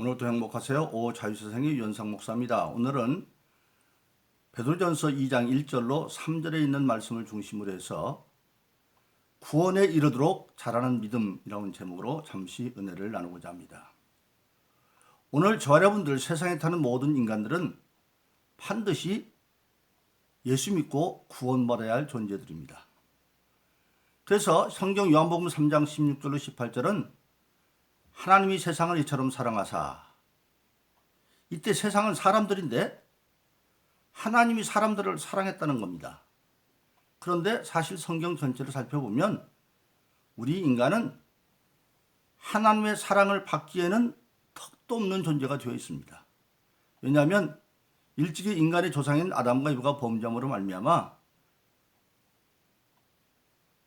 오늘도 행복하세요. 오자유세상의 유현상 목사입니다. 오늘은 베드로전서 2장 1절로 3절에 있는 말씀을 중심으로 해서 구원에 이르도록 자라는 믿음이라는 제목으로 잠시 은혜를 나누고자 합니다. 오늘 저와 여러분들 세상에 타는 모든 인간들은 반드시 예수 믿고 구원받아야 할 존재들입니다. 그래서 성경 요한복음 3장 16절로 18절은 하나님이 세상을 이처럼 사랑하사, 이때 세상은 사람들인데 하나님이 사람들을 사랑했다는 겁니다. 그런데 사실 성경 전체를 살펴보면 우리 인간은 하나님의 사랑을 받기에는 턱도 없는 존재가 되어 있습니다. 왜냐하면 일찍이 인간의 조상인 아담과 이브가 범죄함으로 말미암아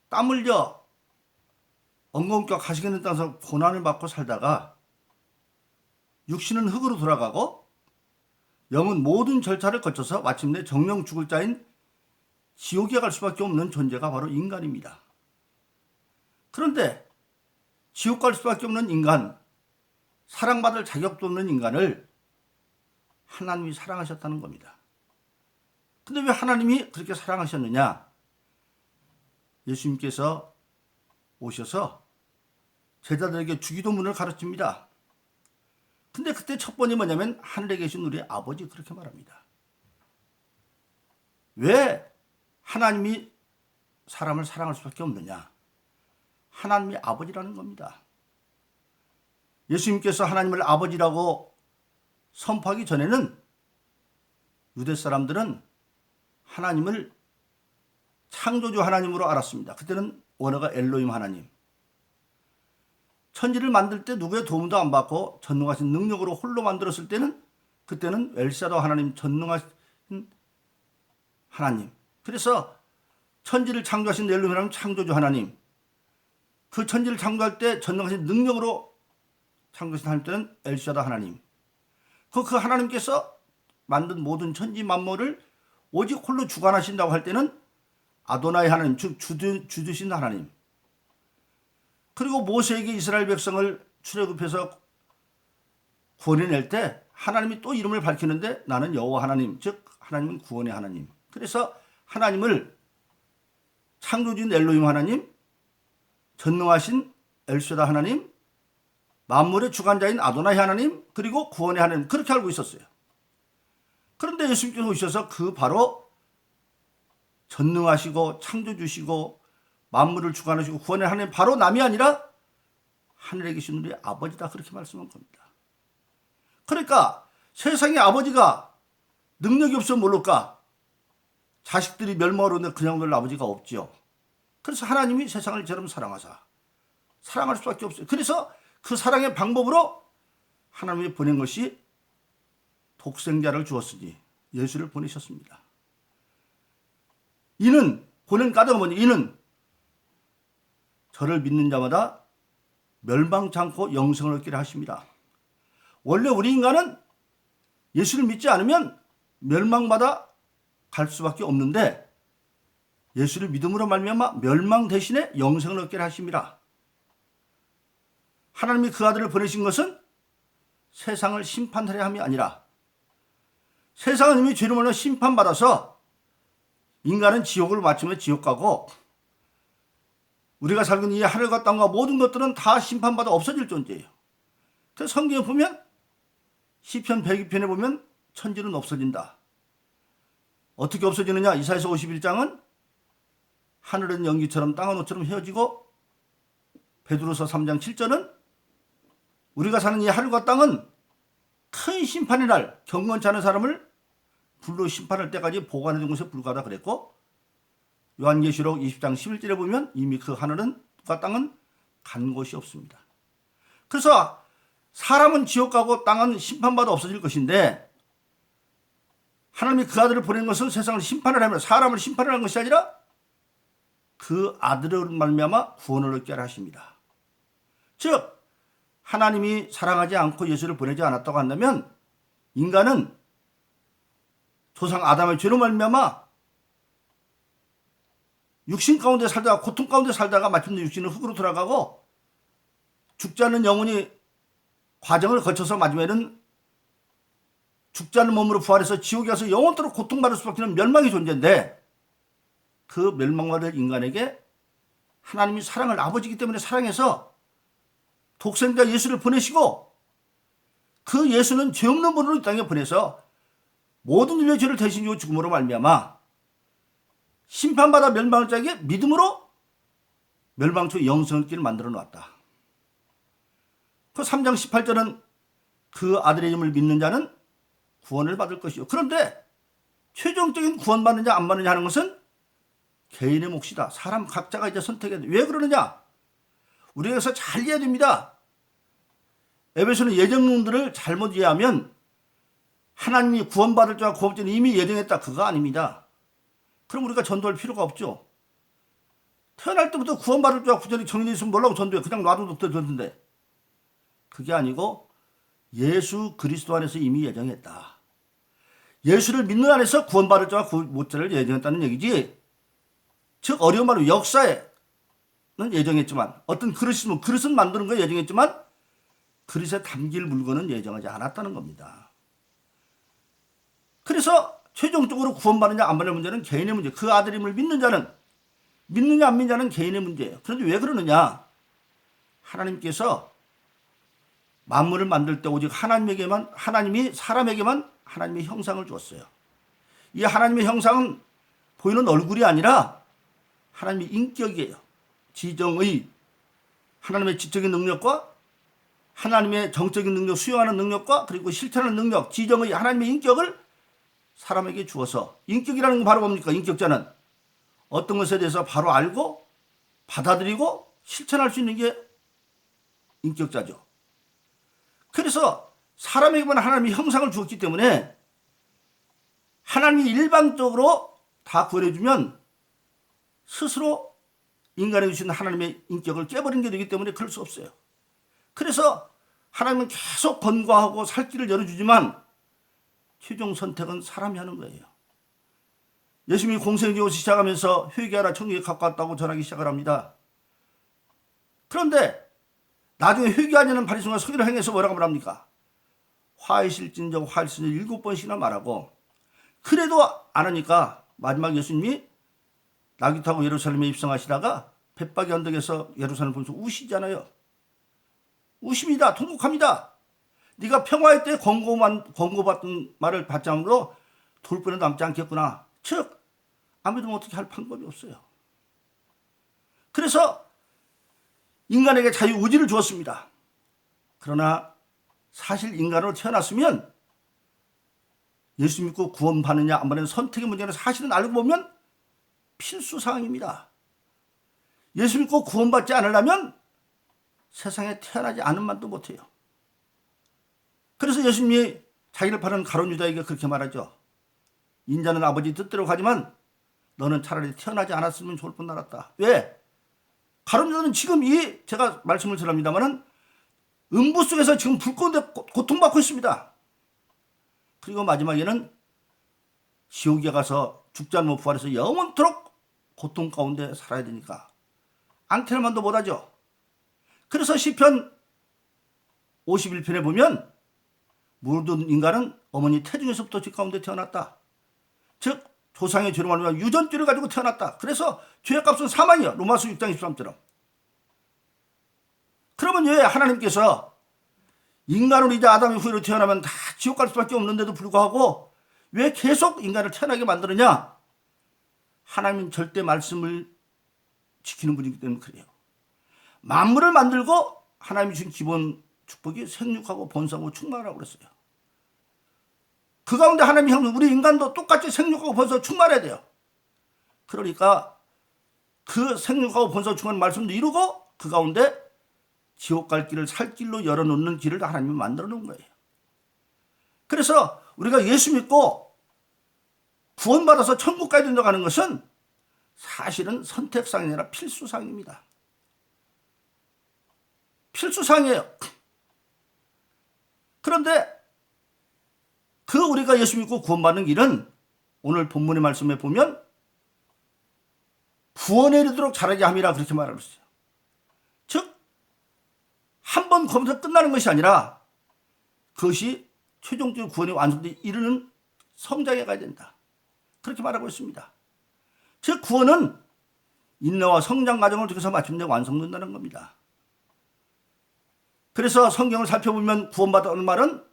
땀 흘려 엉겅퀴와 가시게 된 땅에서 고난을 받고 살다가 육신은 흙으로 돌아가고 영은 모든 절차를 거쳐서 마침내 정령 죽을 자인 지옥에 갈 수밖에 없는 존재가 바로 인간입니다. 그런데 지옥 갈 수밖에 없는 인간, 사랑받을 자격도 없는 인간을 하나님이 사랑하셨다는 겁니다. 근데 왜 하나님이 그렇게 사랑하셨느냐? 예수님께서 오셔서 제자들에게 주기도문을 가르칩니다. 근데 그때 첫 번이 뭐냐면 하늘에 계신 우리 아버지, 그렇게 말합니다. 왜 하나님이 사람을 사랑할 수밖에 없느냐? 하나님이 아버지라는 겁니다. 예수님께서 하나님을 아버지라고 선포하기 전에는 유대 사람들은 하나님을 창조주 하나님으로 알았습니다. 그때는 원어가 엘로힘 하나님. 천지를 만들 때 누구의 도움도 안 받고 전능하신 능력으로 홀로 만들었을 때는 그때는 엘샤도 하나님, 전능하신 하나님. 그래서 천지를 창조하신 엘로힘 하나님, 창조주 하나님. 그 천지를 창조할 때 전능하신 능력으로 창조하신 하나님 때는 엘샤도 하나님. 그 하나님께서 만든 모든 천지 만물을 오직 홀로 주관하신다고 할 때는 아도나이 하나님, 즉 주드신 하나님. 그리고 모세에게 이스라엘 백성을 출애굽해서 구원해낼 때 하나님이 또 이름을 밝히는데 나는 여호와 하나님, 즉 하나님은 구원의 하나님. 그래서 하나님을 창조주인 엘로힘 하나님, 전능하신 엘샤다 하나님, 만물의 주관자인 아도나이 하나님, 그리고 구원의 하나님, 그렇게 알고 있었어요. 그런데 예수님께서 오셔서 그 바로 전능하시고 창조주시고 만물을 주관하시고 구원의 하나님, 바로 남이 아니라 하늘에 계신 우리 아버지다, 그렇게 말씀한 겁니다. 그러니까 세상의 아버지가 능력이 없으면 모를까? 자식들이 멸망으로 오는데 그냥 둘 아버지가 없지요. 그래서 하나님이 세상을 이처럼 사랑하사, 사랑할 수밖에 없어요. 그래서 그 사랑의 방법으로 하나님이 보낸 것이 독생자를 주었으니 예수를 보내셨습니다. 이는, 보낸 까닭은 뭐냐? 이는 저를 믿는 자마다 멸망치 않고 영생을 얻기를 하십니다. 원래 우리 인간은 예수를 믿지 않으면 멸망마다 갈 수밖에 없는데 예수를 믿음으로 말미암아 멸망 대신에 영생을 얻기를 하십니다. 하나님이 그 아들을 보내신 것은 세상을 심판하려 함이 아니라, 세상은 이미 죄로 말미암아 심판받아서 인간은 지옥을 마치면 지옥 가고 우리가 살고 있는 이 하늘과 땅과 모든 것들은 다 심판받아 없어질 존재예요. 그래서 성경에 보면 시편 102편에 보면 천지는 없어진다. 어떻게 없어지느냐? 이사야서 51장은 하늘은 연기처럼 땅은 옷처럼 헤어지고, 베드로서 3장 7절은 우리가 사는 이 하늘과 땅은 큰 심판의 날, 경건치 않은 사람을 불로 심판할 때까지 보관해 둔 것에 불과하다 그랬고, 요한계시록 20장 11절에 보면 이미 그 하늘과 땅은 간 곳이 없습니다. 그래서 사람은 지옥 가고 땅은 심판받아 없어질 것인데, 하나님이 그 아들을 보낸 것은 세상을 심판을 하며 사람을 심판을 한 것이 아니라 그 아들을 말미암아 구원을 얻게 하십니다. 즉 하나님이 사랑하지 않고 예수를 보내지 않았다고 한다면 인간은 조상 아담의 죄로 말미암아 육신 가운데 살다가, 고통 가운데 살다가 마침내 육신은 흙으로 돌아가고 죽지 않는 영혼이 과정을 거쳐서 마지막에는 죽지 않는 몸으로 부활해서 지옥에 가서 영원토록 고통받을 수밖에 없는 멸망의 존재인데, 그 멸망받을 인간에게 하나님이 사랑을 아버지이기 때문에 사랑해서 독생자 예수를 보내시고, 그 예수는 죄 없는 분으로 이 땅에 보내서 모든 인류의 죄를 대신 지고 죽음으로 말미암아 심판받아 멸망할 자에게 믿음으로 멸망초 영생의 길을 만들어 놓았다. 그 3장 18절은 그 아들의 이름을 믿는 자는 구원을 받을 것이요. 그런데 최종적인 구원받느냐 안 받느냐 하는 것은 개인의 몫이다. 사람 각자가 이제 선택해야 돼. 왜 그러느냐? 우리가 여기서 잘 이해해야 됩니다. 에베소는 예정론들을 잘못 이해하면 하나님이 구원받을 자와 구원자는 이미 예정했다. 그거 아닙니다. 그럼 우리가 전도할 필요가 없죠. 태어날 때부터 구원받을 자와 구원자는 정해져 있으면 뭐라고 전도해? 그냥 놔둬도 되는데. 그게 아니고 예수 그리스도 안에서 이미 예정했다. 예수를 믿는 안에서 구원받을 자와 구원자를 예정했다는 얘기지. 즉 어려운 말로 역사에는 예정했지만, 어떤 그릇이 있으면 그릇은 만드는 거 예정했지만 그릇에 담길 물건은 예정하지 않았다는 겁니다. 그래서 최종적으로 구원받느냐 안 받느냐 문제는 개인의 문제, 그 아들임을 믿는 자는, 믿느냐 안 믿는 자는 개인의 문제예요. 그런데 왜 그러느냐? 하나님께서 만물을 만들 때 오직 하나님이 사람에게만 하나님의 형상을 주었어요. 이 하나님의 형상은 보이는 얼굴이 아니라 하나님의 인격이에요. 지정의, 하나님의 지적인 능력과 하나님의 정적인 능력, 수용하는 능력과 그리고 실천하는 능력, 지정의 하나님의 인격을 사람에게 주어서, 인격이라는 건 바로 뭡니까? 인격자는 어떤 것에 대해서 바로 알고 받아들이고 실천할 수 있는 게 인격자죠. 그래서 사람에게만 하나님의 형상을 주었기 때문에 하나님이 일방적으로 다 구원해주면 스스로 인간에게 주신 하나님의 인격을 깨버린 게 되기 때문에 그럴 수 없어요. 그래서 하나님은 계속 권고하고 살 길을 열어주지만 최종 선택은 사람이 하는 거예요. 예수님이 공생애를 시작하면서 회개하라, 천국에 가까웠다고 전하기 시작을 합니다. 그런데 나중에 회개하지 않는 바리새인과 서기를 행해서 뭐라고 말합니까? 화이실진정 화이실진정 7번씩이나 말하고, 그래도 안 하니까 마지막 예수님이 나귀 타고 예루살렘에 입성하시다가 벳박이 언덕에서 예루살렘 보면서 우시잖아요. 우십니다. 통곡합니다. 네가 평화의 때에 권고받던 말을 받지 않으므로 돌판에 남지 않겠구나. 즉 아무도 어떻게 할 방법이 없어요. 그래서 인간에게 자유의지를 주었습니다. 그러나 사실 인간으로 태어났으면 예수 믿고 구원받느냐 안 받느냐 선택의 문제는 사실은 알고 보면 필수사항입니다. 예수 믿고 구원받지 않으려면 세상에 태어나지 않은 만도 못해요. 그래서 예수님이 자기를 파는 가룟 유다에게 그렇게 말하죠. 인자는 아버지 뜻대로 가지만 너는 차라리 태어나지 않았으면 좋을 뻔 알았다. 왜? 가룟 유다는 지금 제가 말씀을 드립니다마는 음부 속에서 지금 불 가운데 고통받고 있습니다. 그리고 마지막에는 지옥에 가서 죽지 않으면 부활해서 영원토록 고통 가운데 살아야 되니까 앙테나만도 못하죠. 그래서 시편 51편에 보면 모든 인간은 어머니 태중에서부터 죄 가운데 태어났다. 즉 조상의 죄로 말미암아 유전죄를 가지고 태어났다. 그래서 죄의 값은 사망이야. 로마서 6장 23처럼. 그러면 왜 하나님께서 인간으로 이제 아담의 후예로 태어나면 다 지옥 갈 수밖에 없는데도 불구하고 왜 계속 인간을 태어나게 만드느냐? 하나님은 절대 말씀을 지키는 분이기 때문에 그래요. 만물을 만들고 하나님이 주신 기본 축복이 생육하고 번성하고 충만하라고 그랬어요. 그 가운데 하나님이 형 우리 인간도 똑같이 생육하고 번성하고 충만해야 돼요. 그러니까 그 생육하고 번성하고 충만한 말씀도 이루고 그 가운데 지옥 갈 길을 살 길로 열어놓는 길을 하나님이 만들어 놓은 거예요. 그래서 우리가 예수 믿고 구원받아서 천국 가야 된다고 하는 것은 사실은 선택사항이 아니라 필수사항입니다. 필수사항이에요. 그런데 그 우리가 예수 믿고 구원받는 길은 오늘 본문의 말씀에 보면 구원에 이르도록 자라게 함이라 그렇게 말하고 있어요. 즉 한 번 검사 끝나는 것이 아니라 그것이 최종적인 구원의 완성에 이르는 성장에 가야 된다. 그렇게 말하고 있습니다. 즉 구원은 인내와 성장 과정을 통해서 마침내 완성된다는 겁니다. 그래서 성경을 살펴보면 구원받았다는 말은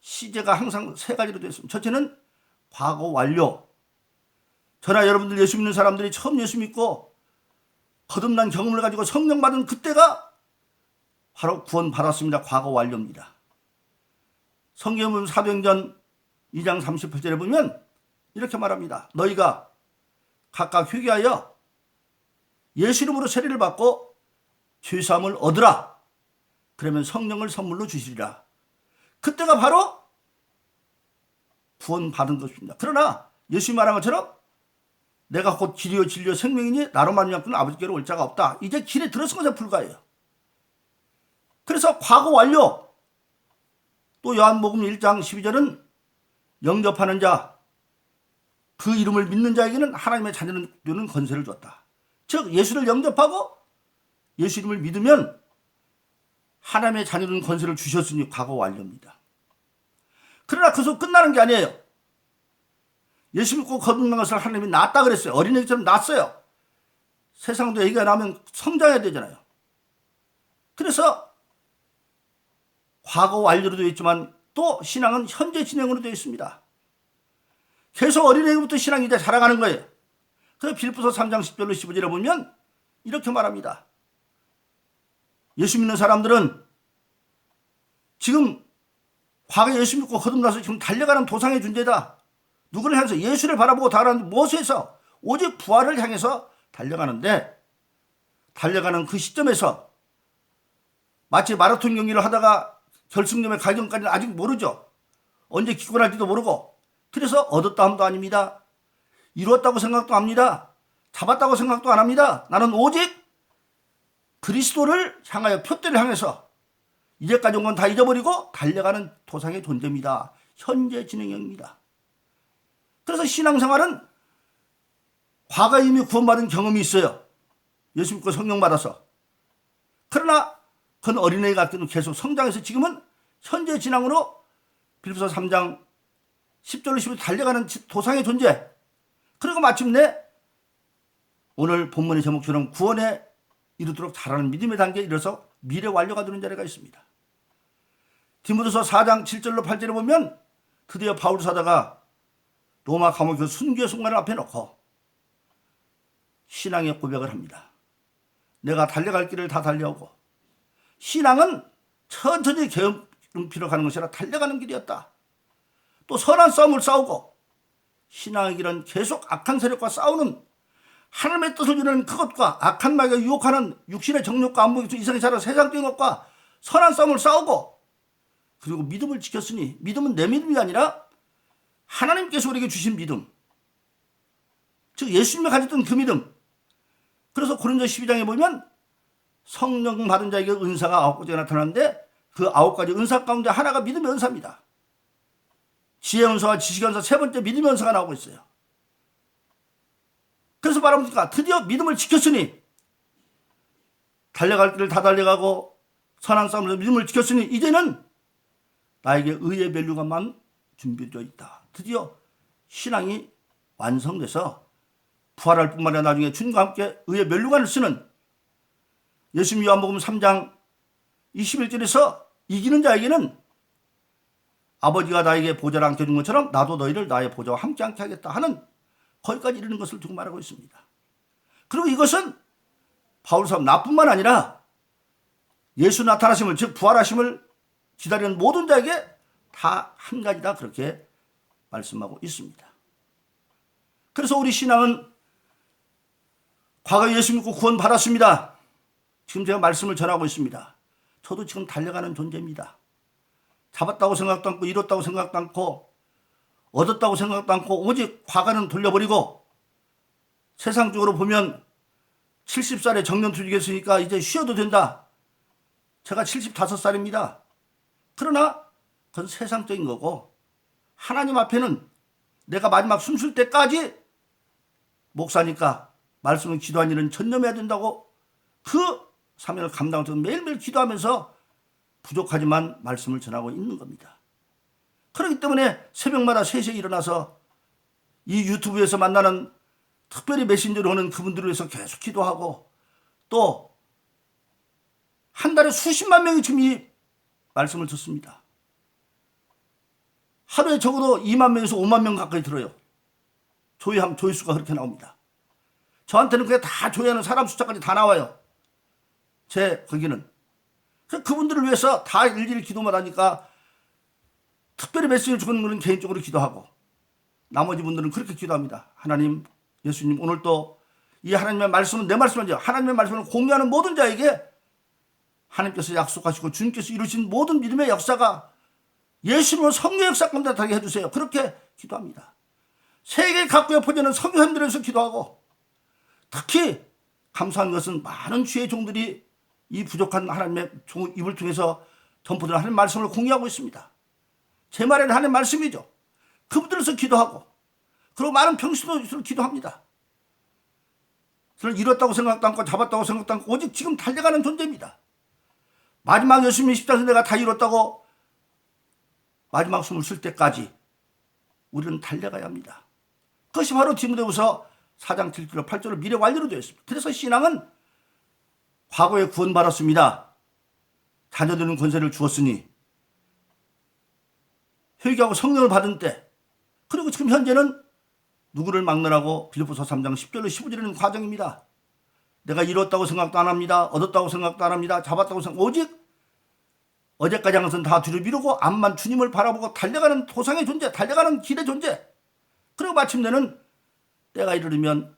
시제가 항상 세 가지로 되어 있습니다. 첫째는 과거 완료. 저나 여러분들 예수 믿는 사람들이 처음 예수 믿고 거듭난 경험을 가지고 성령 받은 그때가 바로 구원받았습니다. 과거 완료입니다. 성경에 보면 사도행전 2장 38절에 보면 이렇게 말합니다. 너희가 각각 회개하여 예수 이름으로 세례를 받고 죄사함을 얻으라. 그러면 성령을 선물로 주시리라. 그때가 바로 구원받은 것입니다. 그러나 예수님이 말한 것처럼 내가 곧 길이요 진리요 생명이니 나로 말미암고는 아버지께로 올 자가 없다. 이제 길에 들어선 것에 불과해요. 그래서 과거 완료. 또 요한복음 1장 12절은 영접하는 자, 그 이름을 믿는 자에게는 하나님의 자녀는 되는 권세를 줬다. 즉 예수를 영접하고 예수 이름을 믿으면 하나님의 자녀는 권세를 주셨으니 과거 완료입니다. 그러나 그것으로 끝나는 게 아니에요. 예수 믿고 거듭난 것을 하나님이 낳았다 그랬어요. 어린애처럼 낳았어요. 세상도 애기가 나면 성장해야 되잖아요. 그래서 과거 완료로 되어 있지만 또 신앙은 현재 진행으로 되어 있습니다. 계속 어린애부터 신앙이 이제 자라가는 거예요. 그래서 빌립보서 3장 10절로 15절에 보면 이렇게 말합니다. 예수 믿는 사람들은 지금 과거에 예수 믿고 거듭나서 지금 달려가는 도상의 존재다. 누구를 향해서 예수를 바라보고 달아가는 무엇에서 오직 부활을 향해서 달려가는데 달려가는 그 시점에서 마치 마라톤 경기를 하다가 결승점에 가기 전까지는 아직 모르죠. 언제 기권할지도 모르고 그래서 얻었다 함도 아닙니다. 이루었다고 생각도 합니다. 잡았다고 생각도 안 합니다. 나는 오직 그리스도를 향하여 표대를 향해서 이제까지 온 건 다 잊어버리고 달려가는 도상의 존재입니다. 현재 진행형입니다. 그래서 신앙생활은 과거에 이미 구원받은 경험이 있어요. 예수 믿고 성령 받아서. 그러나 그건 어린애가 같기는 계속 성장해서 지금은 현재 진앙으로 빌립보서 3장 10절로 15절 달려가는 도상의 존재. 그리고 마침내 오늘 본문의 제목처럼 구원에 이르도록 자라는 믿음의 단계에 이르러서 미래 완료가 되는 자리가 있습니다. 디모데서 4장 7절로 8절에 보면 드디어 바울 사도가 로마 감옥 그 순교의 순간을 앞에 놓고 신앙의 고백을 합니다. 내가 달려갈 길을 다 달려오고 신앙은 천천히 게으름피러 가는 것이 아니라 달려가는 길이었다. 또 선한 싸움을 싸우고 신앙의 길은 계속 악한 세력과 싸우는 하나님의 뜻을 이루는 그것과 악한 마귀가 유혹하는 육신의 정욕과 안목이 이상이 자라 세상적인 것과 선한 싸움을 싸우고 그리고 믿음을 지켰으니 믿음은 내 믿음이 아니라 하나님께서 우리에게 주신 믿음. 즉 예수님이 가졌던 그 믿음. 그래서 고린도 12장에 보면 성령 받은 자에게 은사가 9가지가 나타나는데 그 9가지 은사 가운데 하나가 믿음의 은사입니다. 지혜의 은사와 지식의 은사 세 번째 믿음의 은사가 나오고 있어요. 그래서 말합니까? 드디어 믿음을 지켰으니 달려갈 길을 다 달려가고 선한 싸움에서 믿음을 지켰으니 이제는 나에게 의의 멸류관만 준비되어 있다. 드디어 신앙이 완성돼서 부활할 뿐만 아니라 나중에 주님과 함께 의의 멸류관을 쓰는 예수님 요한복음 3장 21절에서 이기는 자에게는 아버지가 나에게 보좌를 안겨준 것처럼 나도 너희를 나의 보좌와 함께 앉게 하겠다 하는 거기까지 이르는 것을 두고 말하고 있습니다. 그리고 이것은 바울 사도 나뿐만 아니라 예수 나타나심을 즉 부활하심을 기다리는 모든 자에게 다 한 가지다 그렇게 말씀하고 있습니다. 그래서 우리 신앙은 과거에 예수 믿고 구원 받았습니다. 지금 제가 말씀을 전하고 있습니다. 저도 지금 달려가는 존재입니다. 잡았다고 생각도 않고 이뤘다고 생각도 않고 얻었다고 생각도 않고 오직 과거는 돌려버리고 세상적으로 보면 70살에 정년퇴직했으니까 이제 쉬어도 된다. 제가 75살입니다. 그러나 그건 세상적인 거고 하나님 앞에는 내가 마지막 숨쉴 때까지 목사니까 말씀을 기도하는 일은 전념해야 된다고 그 사명을 감당하면서 매일매일 기도하면서 부족하지만 말씀을 전하고 있는 겁니다. 그렇기 때문에 새벽마다 3시에 일어나서 이 유튜브에서 만나는 특별히 메신저로 오는 그분들을 위해서 계속 기도하고, 또 한 달에 수십만 명이 지금 이 말씀을 듣습니다. 하루에 적어도 2만 명에서 5만 명 가까이 들어요. 조회수가 그렇게 나옵니다. 저한테는 그게 다 조회하는 사람 숫자까지 다 나와요. 제 거기는. 그래서 그분들을 위해서 다 일일이 기도만 하니까 특별히 메시지를 주는 분은 개인적으로 기도하고, 나머지 분들은 그렇게 기도합니다. 하나님, 예수님, 오늘도 이 하나님의 말씀은 내 말씀이죠. 하나님의 말씀을 공유하는 모든 자에게 하나님께서 약속하시고 주님께서 이루신 모든 믿음의 역사가 예수님의 성령 역사 가운데 나타나게 해주세요. 그렇게 기도합니다. 세계 각국에 퍼지는 성교사님들을 위해서 기도하고, 특히 감사한 것은 많은 주의 종들이 이 부족한 하나님의 입을 통해서 전포되는 하나님의 말씀을 공유하고 있습니다. 제 말에는 하나님의 말씀이죠. 그분들에서 기도하고, 그리고 많은 평신도들을 기도합니다. 저는 이뤘다고 생각도 않고 잡았다고 생각도 않고 오직 지금 달려가는 존재입니다. 마지막 예수님의 십자가에서 내가 다 이뤘다고 마지막 숨을 쉴 때까지 우리는 달려가야 합니다. 그것이 바로 디모데후서 4장 7절 8절로 미래 완료로 되어 있습니다. 그래서 신앙은 과거에 구원받았습니다. 자녀되는 권세를 주었으니, 회개하고 성령을 받은 때, 그리고 지금 현재는 누구를 막론하고 빌립보서 3장 10절로 15절에 있는 과정입니다. 내가 이뤘다고 생각도 안 합니다. 얻었다고 생각도 안 합니다. 잡았다고 생각, 오직 어제까지 한 것은 다 뒤로 미루고 앞만 주님을 바라보고 달려가는 도상의 존재, 달려가는 길의 존재. 그리고 마침내는 때가 이르면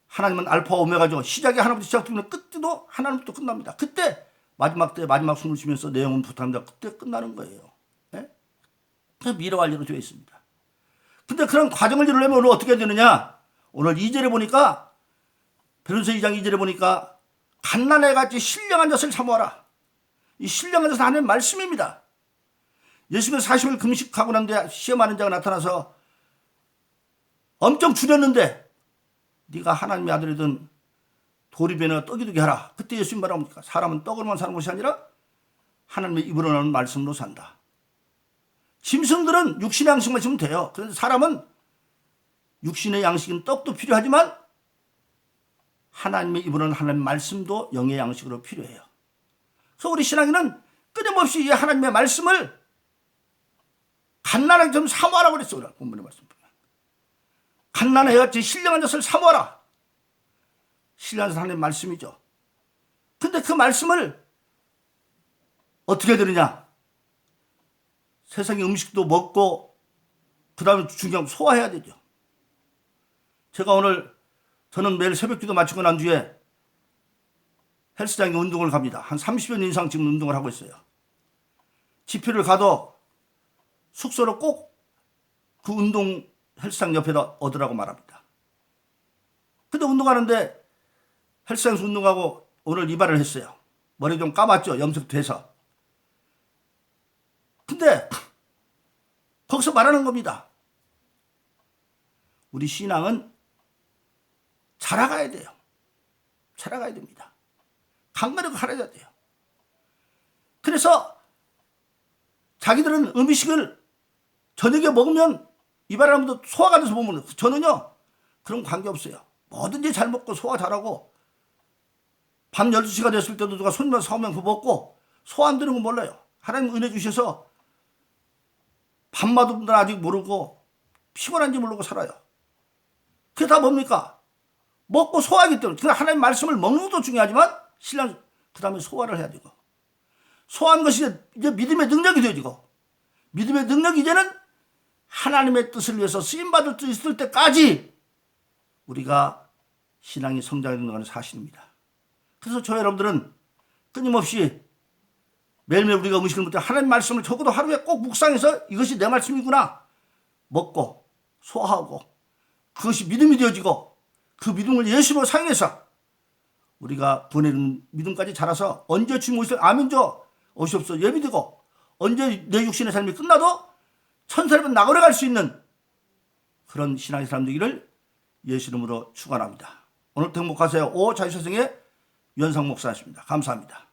하나님은 알파와 오메가죠. 시작이 하나님부터 시작되면 끝도 하나님부터 끝납니다. 그때 마지막 때 마지막 숨을 쉬면서 내 영혼 부탁합니다. 그때 끝나는 거예요. 네? 그래서 미래 완료로 되어 있습니다. 근데 그런 과정을 이루려면 오늘 어떻게 해야 되느냐? 오늘 2절에 보니까, 베드로서 2장 2절에 보니까 갓난아이같이 신령한 젖을 사모하라. 이 신령한 젖은 하나님의 말씀입니다. 예수님은 40일 금식하고 난 뒤에 시험하는 자가 나타나서 엄청 줄였는데, 네가 하나님의 아들이든 도리변이나 떡이 되게 하라. 그때 예수님 말합니까? 사람은 떡으로만 사는 것이 아니라 하나님의 입으로 나오는 말씀으로 산다. 짐승들은 육신의 양식만 있으면 돼요. 그런데 사람은 육신의 양식은 떡도 필요하지만 하나님의 입으로는 하나님의 말씀도 영의 양식으로 필요해요. 그래서 우리 신앙인은 끊임없이 이 하나님의 말씀을 갓난아이 좀 사모하라고 그랬어요. 본문의 말씀 보면. 갓난아이같이 신령한 젖을 사모하라. 신령한 젖은 하나님의 말씀이죠. 근데 그 말씀을 어떻게 들으냐? 세상의 음식도 먹고 그 다음에 중요한 소화해야 되죠. 제가 오늘, 저는 매일 새벽기도 마치고 난 뒤에 헬스장에 운동을 갑니다. 한 30년 이상 지금 운동을 하고 있어요. 집회를 가도 숙소로 꼭 그 운동 헬스장 옆에다 얻으라고 말합니다. 근데 운동하는데 헬스장에서 운동하고 오늘 이발을 했어요. 머리 좀 감았죠. 염색돼서. 근데 거기서 말하는 겁니다. 우리 신앙은 자라가야 돼요. 자라가야 됩니다. 강건하게 가려야 돼요. 그래서 자기들은 음식을 저녁에 먹으면 이발하면도 소화가 돼서 못 먹는 거예요. 저는요, 그런 관계 없어요. 뭐든지 잘 먹고 소화 잘하고, 밤 12시가 됐을 때도 누가 손님을 사오면 그거 먹고 소화 안 되는 거 몰라요. 하나님 은혜 주셔서 밤마다 아직 모르고 피곤한지 모르고 살아요. 그게 다 뭡니까? 먹고 소화하기 때문에. 그러니까 하나님 말씀을 먹는 것도 중요하지만 신랑 그 다음에 소화를 해야 되고, 소화하는 것이 이제 믿음의 능력이 되어지고, 믿음의 능력이 이제는 하나님의 뜻을 위해서 쓰임받을 수 있을 때까지 우리가 신앙이 성장하는 것은 사실입니다. 그래서 저 여러분들은 끊임없이 매일매일 우리가 음식을 먹을 때 하나님 말씀을 적어도 하루에 꼭 묵상해서 이것이 내 말씀이구나 먹고 소화하고, 그것이 믿음이 되어지고, 그 믿음을 예수로 사용해서 우리가 보내는 믿음까지 자라서 언제 주님 오시오 아멘 줘 오시옵소서 예비되고, 언제 내 육신의 삶이 끝나도 천사를 나그려 갈 수 있는 그런 신앙의 사람 되기를 예수 이름으로 축원합니다. 오늘도 행복하세요. 오 자유세상의 유현상 목사였습니다. 감사합니다.